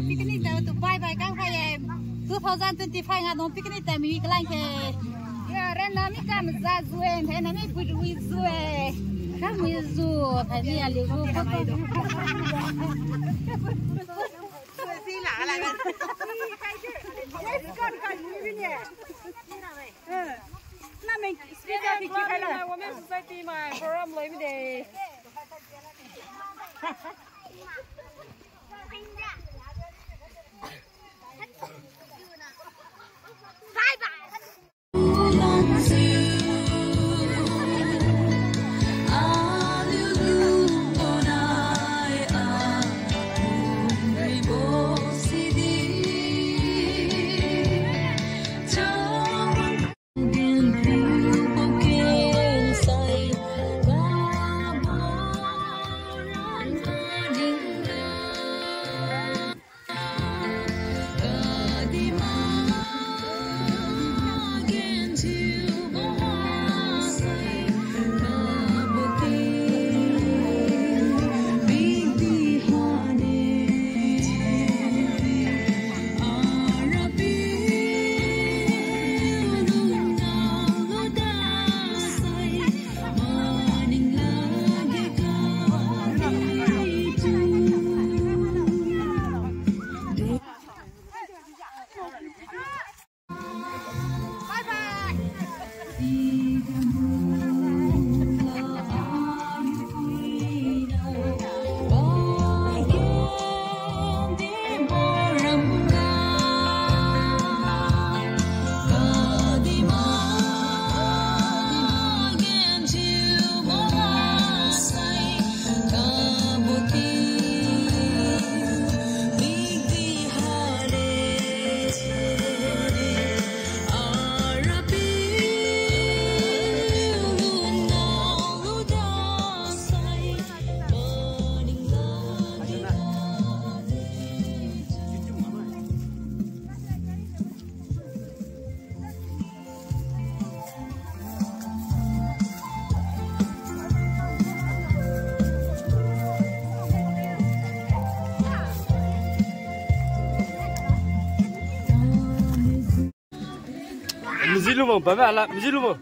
picnic to bye bye kang khai 2025 nga dong picnic ta mi klang ke ya ren na mi kam za zuen he na mi pu wi zue kam wi zu ha ni ali ko si la la ga yes con khai ni ni那没现在比开了，我们是在地嘛，不然没得。拜拜。Mzilumo, baba ala, mzilumo.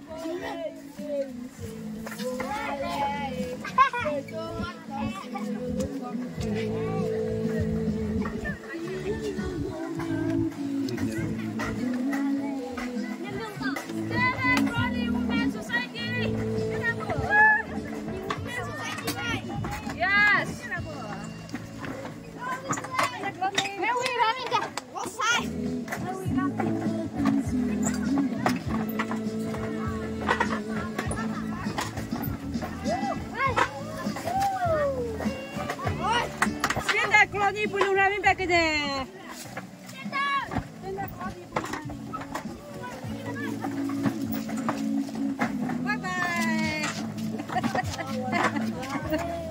Ni belum ramai pakai deh. Bye bye.